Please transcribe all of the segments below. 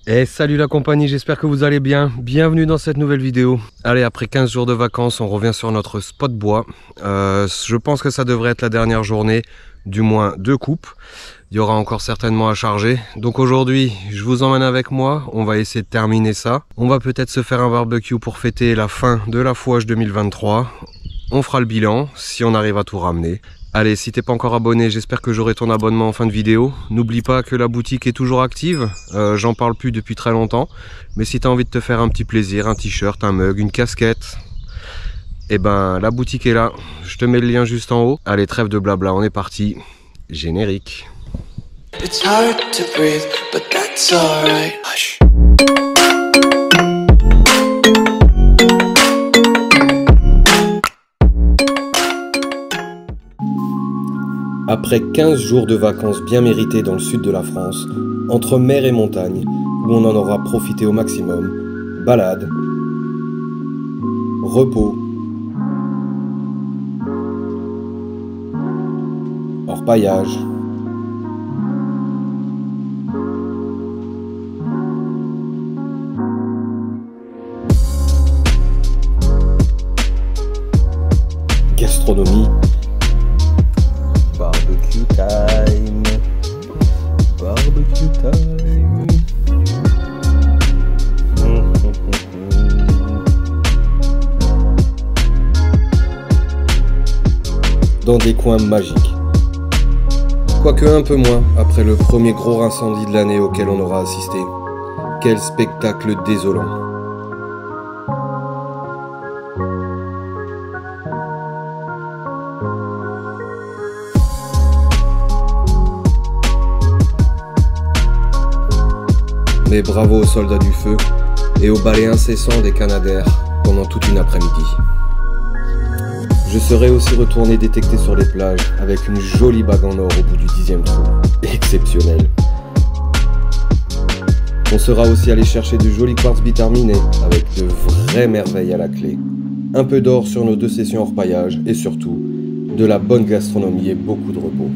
Et salut la compagnie, j'espère que vous allez bien. Bienvenue dans cette nouvelle vidéo. Allez, après 15 jours de vacances, on revient sur notre spot bois. Je pense que ça devrait être la dernière journée, du moins 2 coupes. Il y aura encore certainement à charger. Donc aujourd'hui, je vous emmène avec moi. On va essayer de terminer ça. On va peut-être se faire un barbecue pour fêter la fin de la fouage 2023. On fera le bilan si on arrive à tout ramener. Allez, si t'es pas encore abonné, j'espère que j'aurai ton abonnement en fin de vidéo. N'oublie pas que la boutique est toujours active. J'en parle plus depuis très longtemps. Mais si tu as envie de te faire un petit plaisir, un t-shirt, un mug, une casquette, eh ben la boutique est là. Je te mets le lien juste en haut. Allez, trêve de blabla, on est parti. Générique. It's hard to breathe, but that's alright. Hush. Après 15 jours de vacances bien méritées dans le sud de la France, entre mer et montagne, où on en aura profité au maximum, balade, repos, orpaillage, gastronomie, barbecue time, barbecue time. Dans des coins magiques. Quoique un peu moins après le premier gros incendie de l'année auquel on aura assisté. Quel spectacle désolant. Mais bravo aux soldats du feu et au balai incessant des canadaires pendant toute une après-midi. Je serai aussi retourné détecter sur les plages avec une jolie bague en or au bout du 10e trou. Exceptionnel. On sera aussi allé chercher de jolis quartz biterminés avec de vraies merveilles à la clé. Un peu d'or sur nos 2 sessions hors paillage et surtout de la bonne gastronomie et beaucoup de repos.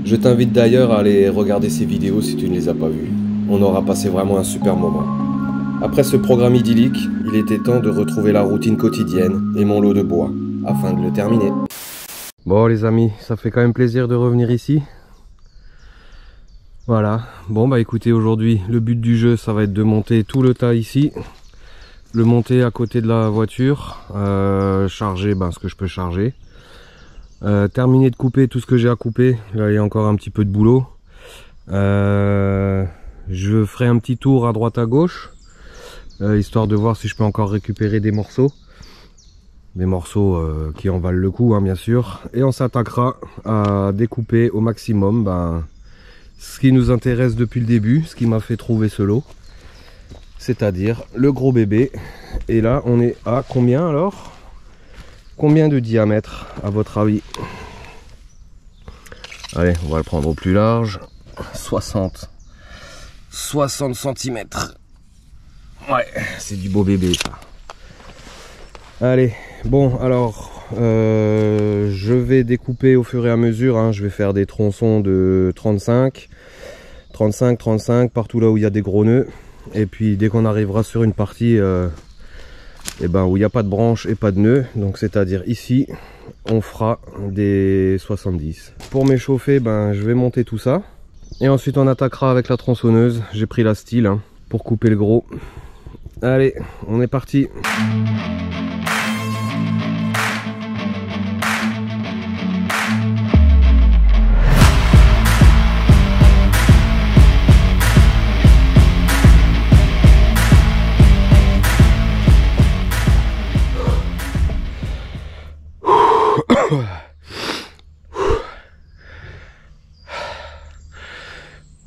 Je t'invite d'ailleurs à aller regarder ces vidéos si tu ne les as pas vues. On aura passé vraiment un super moment. Après ce programme idyllique, il était temps de retrouver la routine quotidienne et mon lot de bois, afin de le terminer. Bon les amis, ça fait quand même plaisir de revenir ici. Voilà, bon bah écoutez, aujourd'hui le but du jeu ça va être de monter tout le tas ici. Le monter à côté de la voiture, charger ce que je peux charger. Terminer de couper tout ce que j'ai à couper, là il y a encore un petit peu de boulot. Je ferai un petit tour à droite à gauche, histoire de voir si je peux encore récupérer des morceaux. Des morceaux qui en valent le coup, hein, bien sûr. Et on s'attaquera à découper au maximum ce qui nous intéresse depuis le début, ce qui m'a fait trouver ce lot. C'est-à-dire le gros bébé. Et là, on est à combien alors? Combien de diamètre à votre avis? Allez, on va le prendre au plus large. 60 cm. Ouais, c'est du beau bébé ça. Allez, bon alors je vais découper au fur et à mesure, hein. Je vais faire des tronçons de 35 partout là où il y a des gros nœuds. Et puis dès qu'on arrivera sur une partie où il n'y a pas de branches et pas de nœuds, donc c'est à dire ici, on fera des 70. Pour m'échauffer, je vais monter tout ça. Et ensuite on attaquera avec la tronçonneuse. J'ai pris la style pour couper le gros. Allez, on est parti.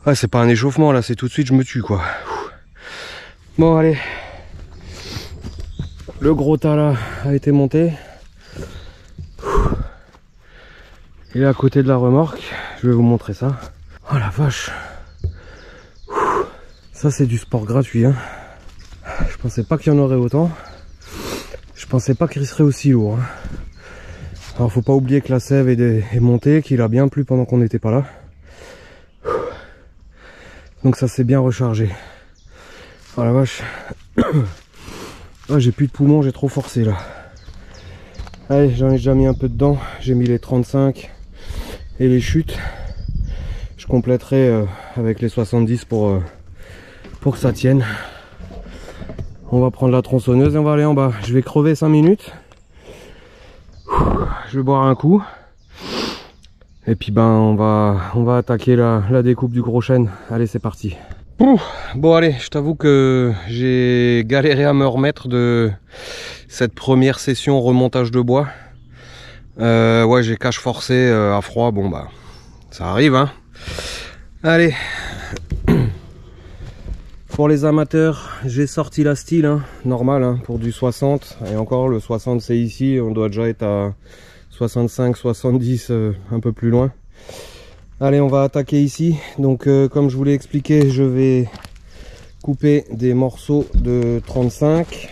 Ouais, c'est pas un échauffement là, c'est tout de suite je me tue quoi. Bon allez, le gros tas là a été monté. Il est à côté de la remorque, je vais vous montrer ça. Oh la vache, ça c'est du sport gratuit, hein. Je pensais pas qu'il y en aurait autant. Je pensais pas qu'il serait aussi lourd, hein. Alors faut pas oublier que la sève est montée, qu'il a bien plu pendant qu'on n'était pas là. Donc ça s'est bien rechargé. Oh la vache. Oh, j'ai plus de poumons, j'ai trop forcé là. Allez, j'en ai déjà mis un peu dedans. J'ai mis les 35 et les chutes. Je compléterai avec les 70 pour que ça tienne. On va prendre la tronçonneuse et on va aller en bas. Je vais crever 5 minutes. Je vais boire un coup. Et puis ben on va attaquer la découpe du gros chêne. Allez, c'est parti. Bon allez, je t'avoue que j'ai galéré à me remettre de cette première session remontage de bois. Ouais, j'ai cache forcé à froid, bon bah ça arrive hein. Allez, pour les amateurs, j'ai sorti la style hein, normal hein, pour du 60. Et encore le 60 c'est ici, on doit déjà être à 65, 70 un peu plus loin. Allez, on va attaquer ici. Donc comme je vous l'ai expliqué, je vais couper des morceaux de 35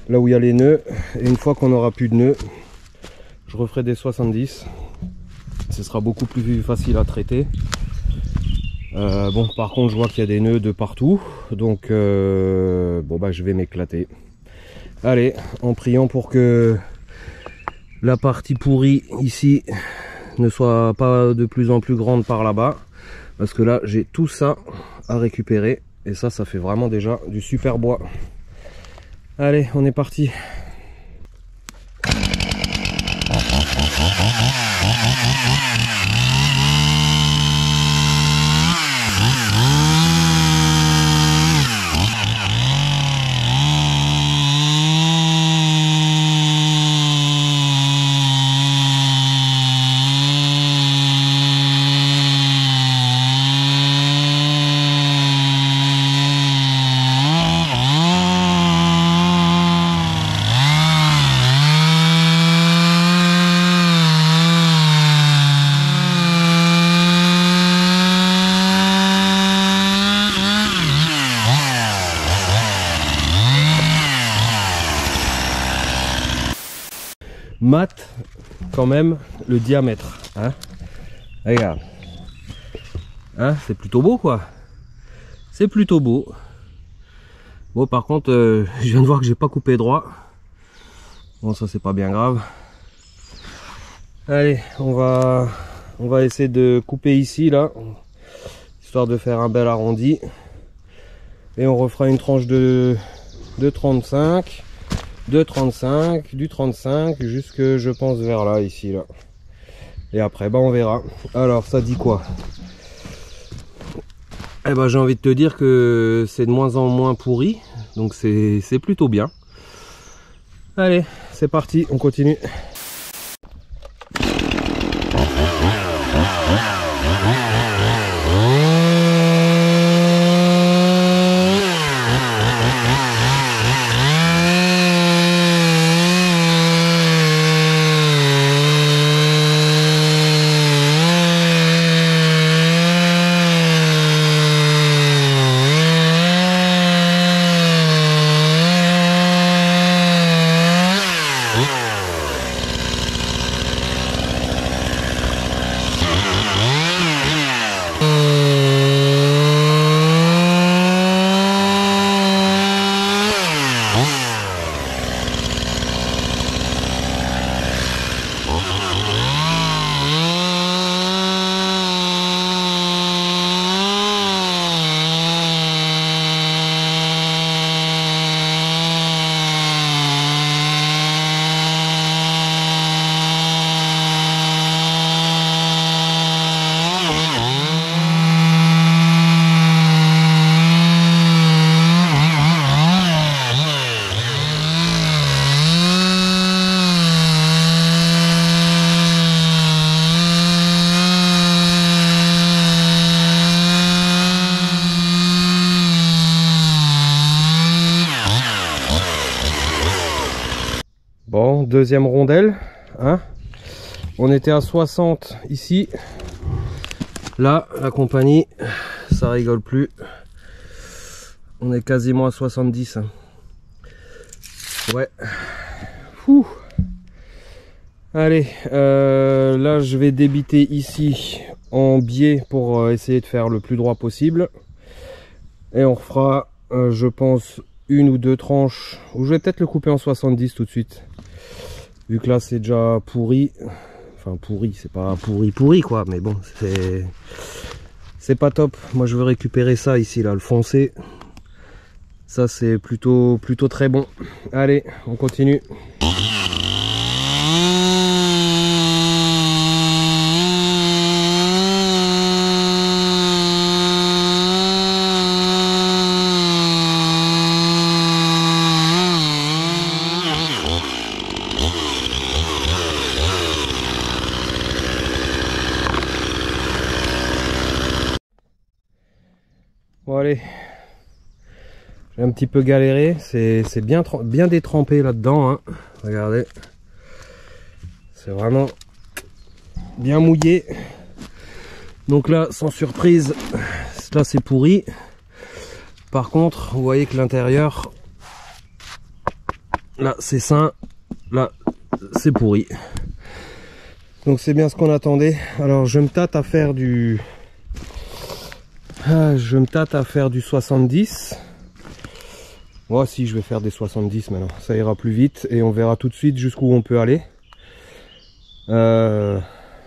là où il y a les nœuds, et une fois qu'on aura plus de nœuds, je referai des 70. Ce sera beaucoup plus facile à traiter. Bon, par contre je vois qu'il y a des nœuds de partout, donc bon bah je vais m'éclater. Allez, en priant pour que la partie pourrie ici ne soit pas de plus en plus grande par là-bas, parce que là j'ai tout ça à récupérer et ça fait vraiment déjà du super bois. Allez, on est parti. Mat quand même le diamètre hein. Regarde hein, c'est plutôt beau quoi, c'est plutôt beau. Bon par contre je viens de voir que j'ai pas coupé droit. Bon ça c'est pas bien grave. Allez, on va essayer de couper ici là, histoire de faire un bel arrondi, et on refera une tranche de 35, de 35, du 35 jusque je pense vers là, ici là, et après bah on verra. Alors ça dit quoi? Eh ben j'ai envie de te dire que c'est de moins en moins pourri, donc c'est plutôt bien. Allez, c'est parti, on continue. Bon, deuxième rondelle, hein. On était à 60 ici. Là, la compagnie, ça rigole plus. On est quasiment à 70. Ouais. Ouh. Allez, là je vais débiter ici en biais pour essayer de faire le plus droit possible. Et on refera, je pense, une ou deux tranches, ou je vais peut-être le couper en 70 tout de suite. Vu que là c'est déjà pourri. Enfin pourri, c'est pas pourri quoi, mais bon, c'est pas top. Moi je veux récupérer ça ici, là, le foncé. Ça c'est plutôt très bon. Allez, on continue. Bon allez, j'ai un petit peu galéré, c'est bien détrempé là-dedans, hein. Regardez, c'est vraiment bien mouillé. Donc là, sans surprise, là c'est pourri. Par contre, vous voyez que l'intérieur, là c'est sain, là c'est pourri. Donc c'est bien ce qu'on attendait. Alors je me tâte à faire du... je me tâte à faire du 70. Moi si je vais faire des 70 maintenant, ça ira plus vite et on verra tout de suite jusqu'où on peut aller. Bah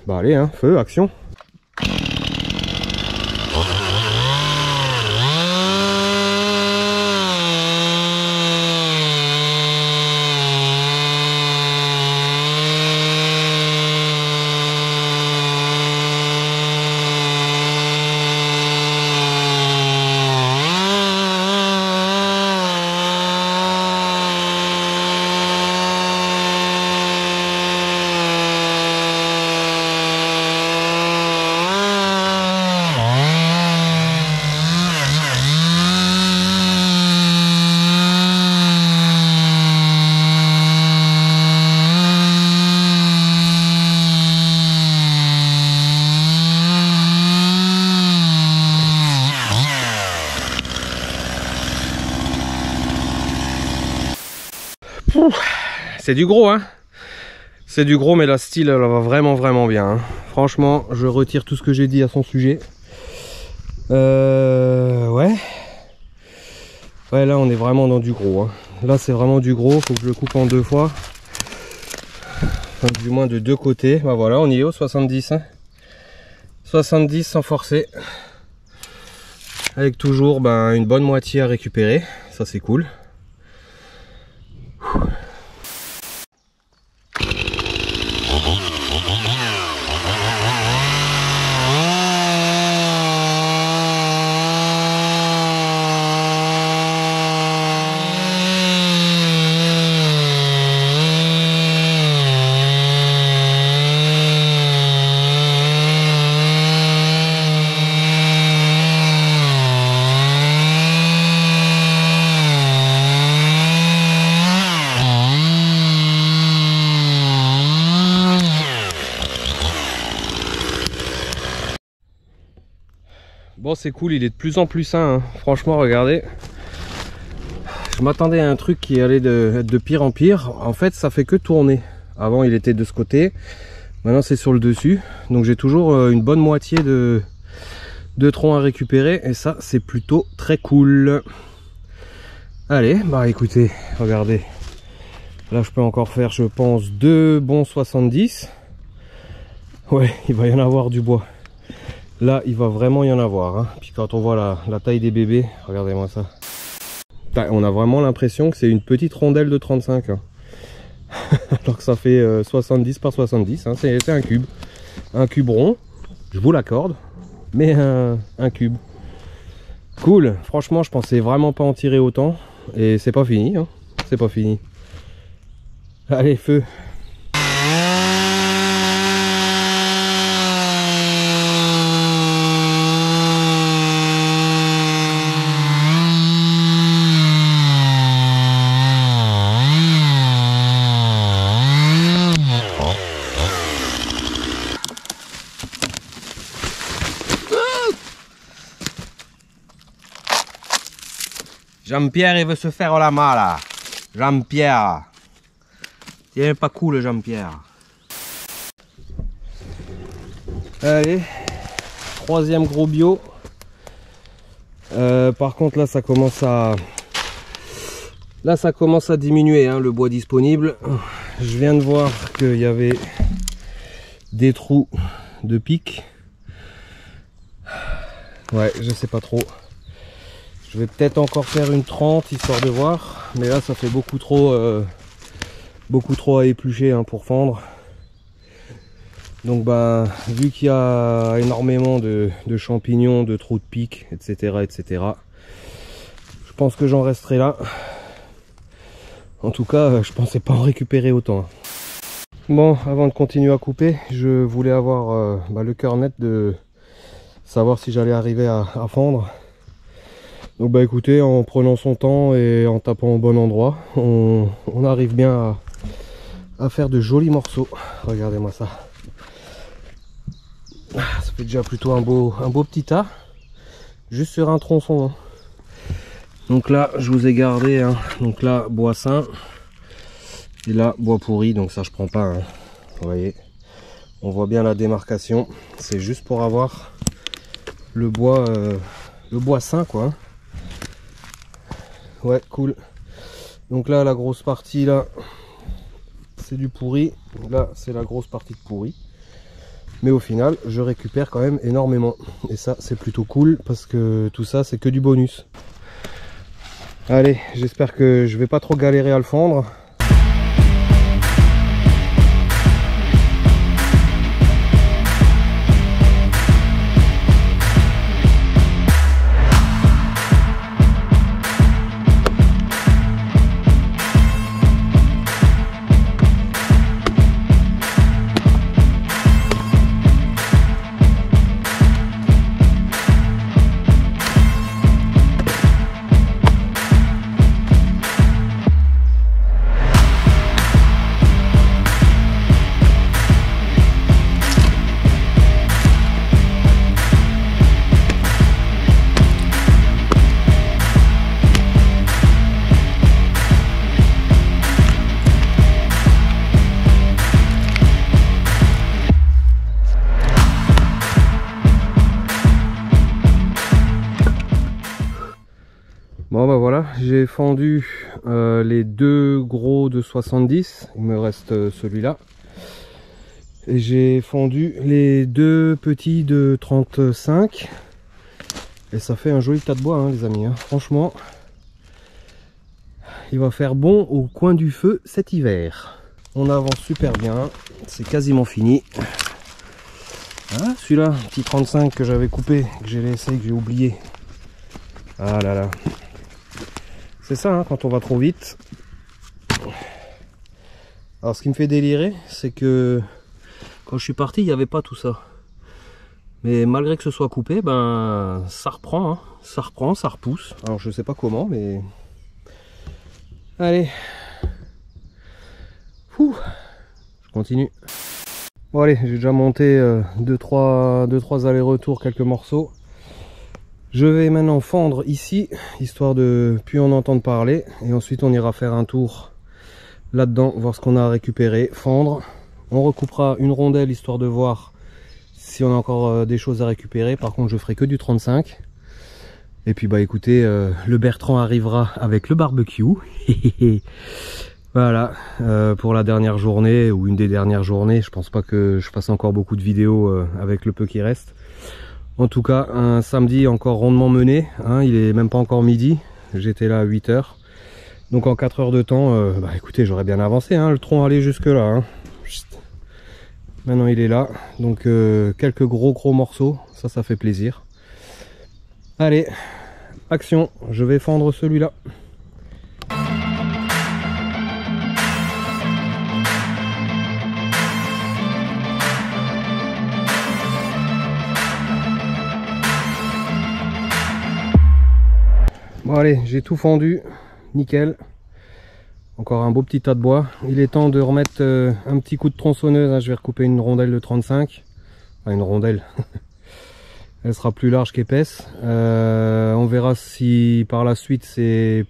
allez, hein, feu, action. C'est du gros, hein. C'est du gros, mais la style elle va vraiment bien, hein. Franchement, je retire tout ce que j'ai dit à son sujet. Ouais, là on est vraiment dans du gros, hein. Là c'est vraiment du gros, faut que je le coupe en deux fois, enfin, du moins de deux côtés. Bah voilà, on y est au 70, hein. 70 sans forcer, avec toujours une bonne moitié à récupérer. Ça c'est cool. Bon, c'est cool, il est de plus en plus sain, hein. Franchement, regardez. Je m'attendais à un truc qui allait être de pire en pire. En fait, ça fait que tourner. Avant, il était de ce côté. Maintenant, c'est sur le dessus. Donc, j'ai toujours une bonne moitié de tronc à récupérer. Et ça, c'est plutôt très cool. Allez, bah écoutez, regardez. Là, je peux encore faire, je pense, 2 bons 70. Ouais, il va y en avoir du bois. Là, il va vraiment y en avoir, hein. Puis quand on voit la taille des bébés, regardez-moi ça. On a vraiment l'impression que c'est une petite rondelle de 35. Hein. Alors que ça fait 70 par 70. Hein. C'est un cube. Un cube rond, je vous l'accorde. Mais un cube. Cool. Franchement, je pensais vraiment pas en tirer autant. Et c'est pas fini. Hein. C'est pas fini. Allez, feu. Jean-Pierre, il veut se faire la malle là. Jean-Pierre. C'est pas cool, Jean-Pierre. Allez, troisième gros bio. Par contre là ça commence à diminuer hein, le bois disponible. Je viens de voir qu'il y avait des trous de pic. Ouais, je sais pas trop. Je vais peut-être encore faire une 30 histoire de voir, mais là ça fait beaucoup trop à éplucher hein, pour fendre. Donc bah vu qu'il y a énormément de champignons, de trous de pic, etc. Je pense que j'en resterai là. En tout cas, je pensais pas en récupérer autant. Bon, avant de continuer à couper, je voulais avoir le cœur net de savoir si j'allais arriver à fendre. Donc bah écoutez, en prenant son temps et en tapant au bon endroit, on arrive bien à faire de jolis morceaux. Regardez-moi ça. Ça fait déjà plutôt un beau petit tas, juste sur un tronçon. Hein. Donc là, je vous ai gardé, hein. Donc là, bois sain, et là, bois pourri, donc ça je prends pas. Hein. Vous voyez, on voit bien la démarcation. C'est juste pour avoir le bois sain, quoi. Ouais, cool. Donc là, la grosse partie là, c'est du pourri. Là, c'est la grosse partie de pourri. Mais au final, je récupère quand même énormément. Et ça, c'est plutôt cool parce que tout ça, c'est que du bonus. Allez, j'espère que je vais pas trop galérer à le fendre. Bon bah voilà, j'ai fendu les deux gros de 70, il me reste celui-là. Et j'ai fendu les deux petits de 35. Et ça fait un joli tas de bois hein, les amis, hein. Franchement, il va faire bon au coin du feu cet hiver. On avance super bien, c'est quasiment fini. Ah, celui-là, petit 35 que j'avais coupé, que j'ai laissé, que j'ai oublié. Ah là là. C'est ça, hein, quand on va trop vite. Alors ce qui me fait délirer, c'est que quand je suis parti, il n'y avait pas tout ça. Mais malgré que ce soit coupé, ben ça reprend, hein. Ça reprend, ça repousse. Alors je sais pas comment, mais... Allez. Ouh. Je continue. Bon allez, j'ai déjà monté 2-3 allers-retours, quelques morceaux. Je vais maintenant fendre ici, histoire de plus en entendre parler. Et ensuite on ira faire un tour là-dedans, voir ce qu'on a à récupérer, fendre. On recoupera une rondelle, histoire de voir si on a encore des choses à récupérer. Par contre je ferai que du 35. Et puis bah écoutez, le Bertrand arrivera avec le barbecue. Voilà, pour la dernière journée, ou une des dernières journées. Je pense pas que je fasse encore beaucoup de vidéos avec le peu qui reste. En tout cas, un samedi encore rondement mené, hein, il est même pas encore midi, j'étais là à 8 h. Donc en 4 heures de temps, bah écoutez, j'aurais bien avancé, hein, le tronc allait jusque là. Hein. Maintenant il est là, donc quelques gros morceaux, ça fait plaisir. Allez, action, je vais fendre celui-là. Bon allez, j'ai tout fendu, nickel. Encore un beau petit tas de bois. Il est temps de remettre un petit coup de tronçonneuse, hein. Je vais recouper une rondelle de 35. Enfin une rondelle. Elle sera plus large qu'épaisse. On verra si par la suite c'est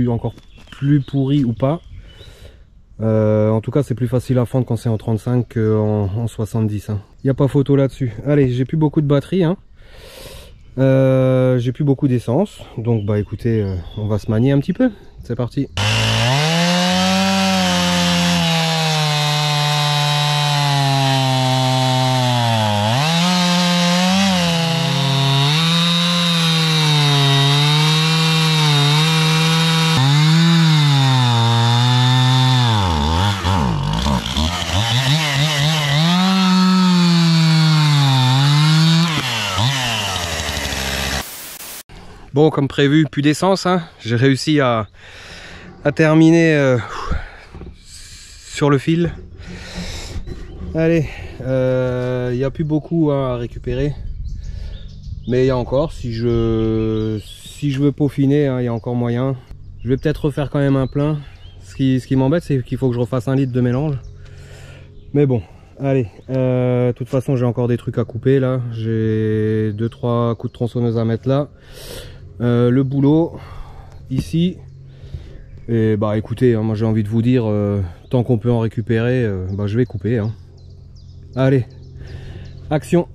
encore plus pourri ou pas. En tout cas c'est plus facile à fendre quand c'est en 35 qu'en 70 hein. Il n'y a pas photo là-dessus. Allez, j'ai plus beaucoup de batterie hein. J'ai plus beaucoup d'essence, donc bah écoutez, on va se manier un petit peu. C'est parti. Bon, comme prévu, plus d'essence hein. J'ai réussi à terminer sur le fil. Allez, il n'y a plus beaucoup hein, à récupérer, mais il y a encore, si je veux peaufiner hein, il y a encore moyen. Je vais peut-être refaire quand même un plein. Ce qui m'embête, c'est qu'il faut que je refasse 1 litre de mélange, mais bon. Allez, de toute façon j'ai encore des trucs à couper là, j'ai 2-3 coups de tronçonneuse à mettre là. Le boulot ici, et bah écoutez hein, moi j'ai envie de vous dire tant qu'on peut en récupérer, bah je vais couper hein. Allez, action.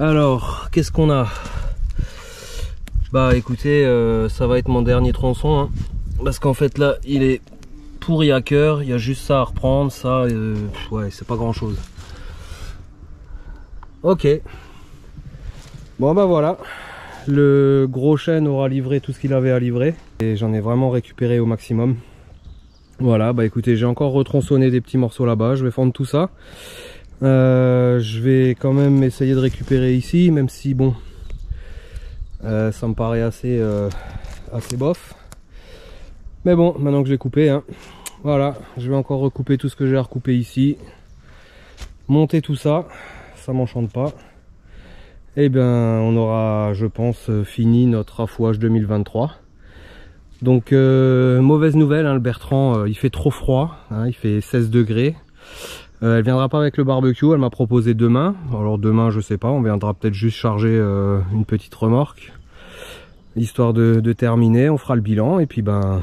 Alors, qu'est-ce qu'on a? Bah écoutez, ça va être mon dernier tronçon, hein, parce qu'en fait là, il est pourri à cœur, il y a juste ça à reprendre, ça, ouais, c'est pas grand chose. Ok. Bon bah voilà, le gros chêne aura livré tout ce qu'il avait à livrer, et j'en ai vraiment récupéré au maximum. Voilà, bah écoutez, j'ai encore retronçonné des petits morceaux là-bas, je vais fendre tout ça. Je vais quand même essayer de récupérer ici, même si bon, ça me paraît assez bof. Mais bon, maintenant que j'ai coupé, hein, voilà, je vais encore recouper tout ce que j'ai à recouper ici, monter tout ça, ça m'enchante pas. Et bien, on aura, je pense, fini notre affouage 2023. Donc, mauvaise nouvelle, hein, le Bertrand, il fait trop froid, hein, il fait 16 degrés. Elle viendra pas avec le barbecue, elle m'a proposé demain. Alors demain je sais pas, on viendra peut-être juste charger une petite remorque, histoire de terminer, on fera le bilan et puis ben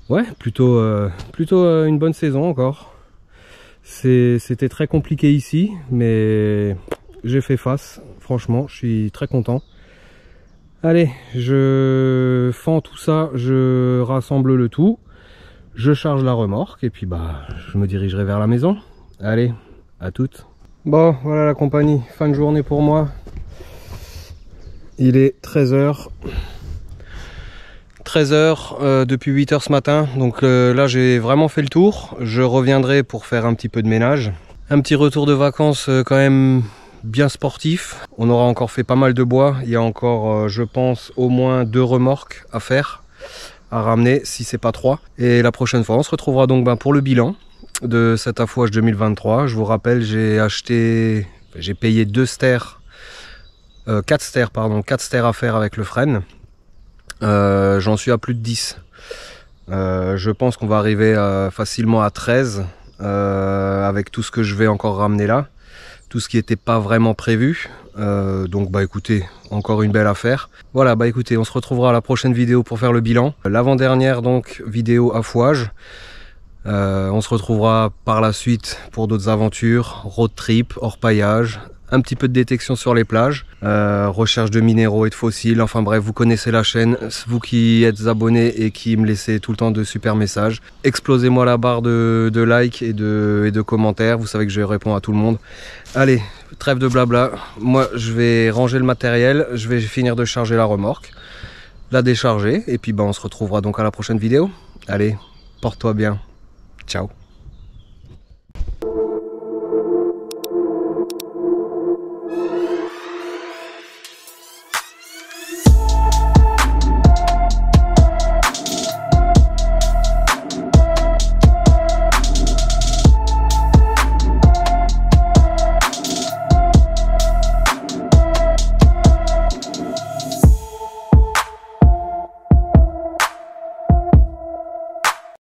ouais, plutôt une bonne saison encore. C'était très compliqué ici, mais j'ai fait face, franchement je suis très content. Allez, je fends tout ça, je rassemble le tout. Je charge la remorque et puis bah je me dirigerai vers la maison. Allez, à toutes. Bon, voilà la compagnie, fin de journée pour moi. Il est 13h. 13h depuis 8h ce matin. Donc là j'ai vraiment fait le tour. Je reviendrai pour faire un petit peu de ménage. Un petit retour de vacances quand même bien sportif. On aura encore fait pas mal de bois. Il y a encore je pense au moins 2 remorques à faire, à ramener si c'est pas 3. Et la prochaine fois on se retrouvera donc pour le bilan de cet affouage 2023. Je vous rappelle, j'ai payé 4 stères à faire avec le frêne. J'en suis à plus de 10. Je pense qu'on va arriver facilement à 13 avec tout ce que je vais encore ramener là, tout ce qui n'était pas vraiment prévu. Donc bah écoutez, encore une belle affaire. Voilà, bah écoutez, on se retrouvera à la prochaine vidéo pour faire le bilan. L'avant-dernière donc vidéo affouage. On se retrouvera par la suite pour d'autres aventures, road trip, orpaillage, un petit peu de détection sur les plages, recherche de minéraux et de fossiles, enfin bref, vous connaissez la chaîne, vous qui êtes abonnés et qui me laissez tout le temps de super messages, explosez-moi la barre de likes et de commentaires, vous savez que je réponds à tout le monde. Allez, trêve de blabla, moi je vais ranger le matériel, je vais finir de charger la remorque, la décharger, et puis on se retrouvera donc à la prochaine vidéo. Allez, porte-toi bien, ciao.